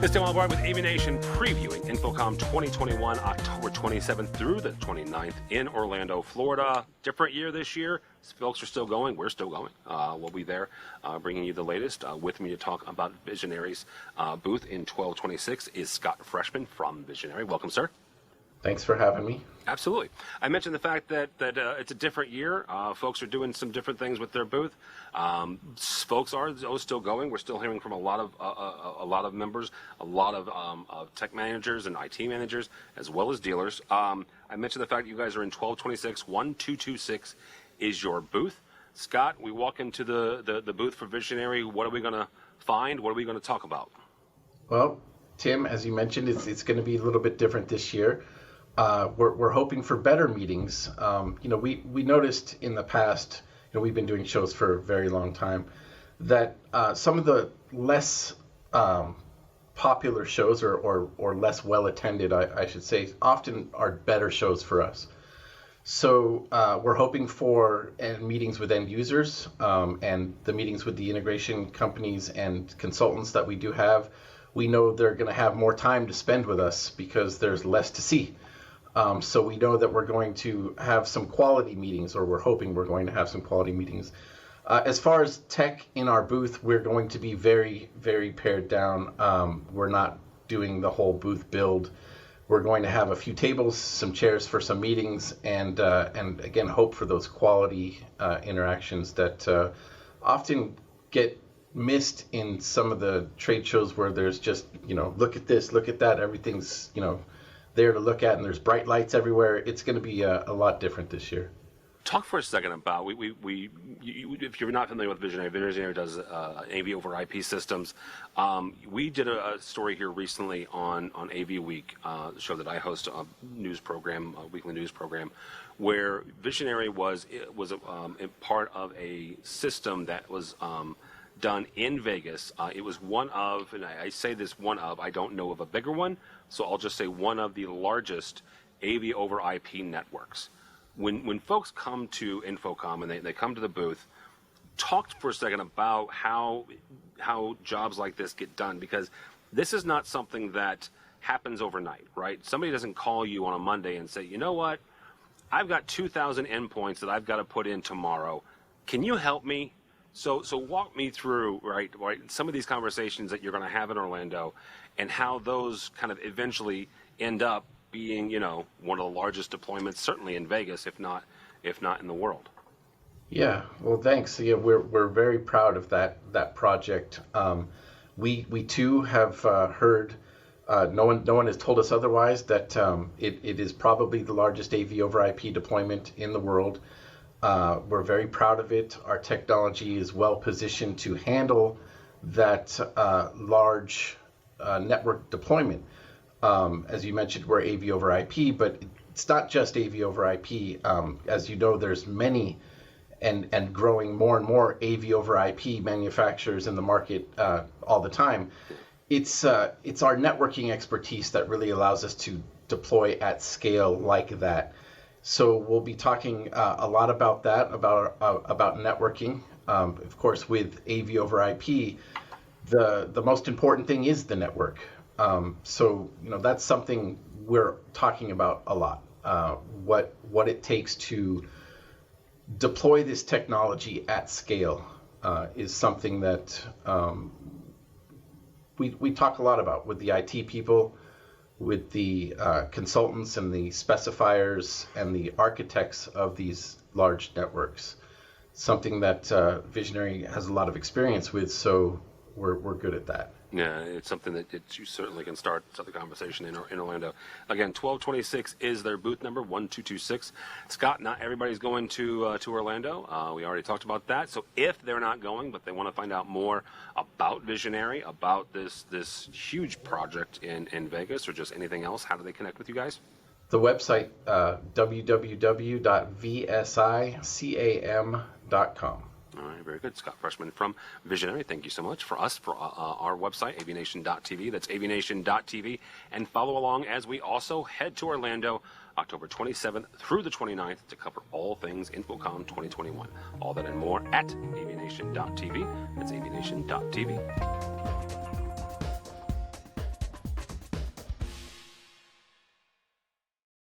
This time I'll with AVNation previewing InfoComm 2021, October 27th through the 29th in Orlando, Florida. Different year this year. Folks are still going. We're still going. We'll be there bringing you the latest. With me to talk about Visionary's booth in 1226 is Scott Freshman from Visionary. Welcome, sir. Thanks for having me. Absolutely. I mentioned the fact that it's a different year. Folks are doing some different things with their booth. Folks are still going. We're still hearing from a lot of members, a lot of tech managers and IT managers, as well as dealers. I mentioned the fact that you guys are in 1226. 1226 is your booth. Scott, we walk into the booth for Visionary. What are we going to find? What are we going to talk about? Well, Tim, as you mentioned, it's going to be a little bit different this year. We're hoping for better meetings. We noticed in the past, we've been doing shows for a very long time, that some of the less popular shows or less well attended, I should say, often are better shows for us. So we're hoping for meetings with end users and the meetings with the integration companies and consultants that we do have. We know they're going to have more time to spend with us because there's less to see. So we know that we're going to have some quality meetings, or we're hoping we're going to have some quality meetings. As far as tech in our booth, we're going to be very, very pared down. We're not doing the whole booth build. We're going to have a few tables, some chairs for some meetings, and again, hope for those quality interactions that often get missed in some of the trade shows where there's just, look at this, look at that, everything's, there to look at, and there's bright lights everywhere. It's going to be a lot different this year. Talk for a second about, if you're not familiar with Visionary, Visionary does AV over IP systems. We did a story here recently on AV Week, the show that I host, a news program, a weekly news program, where Visionary was part of a system that was done in Vegas. It was one of, and I say this one of, I don't know of a bigger one, so I'll just say one of the largest AV over IP networks. When folks come to InfoComm and they come to the booth, talk for a second about how jobs like this get done, because this is not something that happens overnight, right? Somebody doesn't call you on a Monday and say, you know what, I've got 2,000 endpoints that I've got to put in tomorrow. Can you help me? So walk me through, right, some of these conversations that you're going to have in Orlando and how those kind of eventually end up being, one of the largest deployments, certainly in Vegas, if not in the world. Yeah, well, thanks. Yeah, we're very proud of that project. We too have heard, no one has told us otherwise, that it is probably the largest AV over IP deployment in the world. We're very proud of it. Our technology is well positioned to handle that large network deployment. As you mentioned, we're AV over IP, but it's not just AV over IP. As you know, there's many and growing more and more AV over IP manufacturers in the market all the time. It's our networking expertise that really allows us to deploy at scale like that. So we'll be talking a lot about that, about networking. Of course, with AV over IP, the most important thing is the network. So that's something we're talking about a lot. What it takes to deploy this technology at scale is something that we talk a lot about with the IT people, with the consultants and the specifiers and the architects of these large networks. Something that Visionary has a lot of experience with, so we're good at that. Yeah, it's something that you certainly can start the conversation in Orlando. Again, 1226 is their booth number, 1226. Scott, not everybody's going to Orlando. We already talked about that. So if they're not going, but they want to find out more about Visionary, about this huge project in Vegas, or just anything else, how do they connect with you guys? The website, www.vsicam.com. All right, very good. Scott Freshman from Visionary, thank you so much. For us, for our website, AVNation.tv, that's AVNation.tv, and follow along as we also head to Orlando October 27th through the 29th to cover all things InfoComm 2021. All that and more at AVNation.tv, that's AVNation.tv.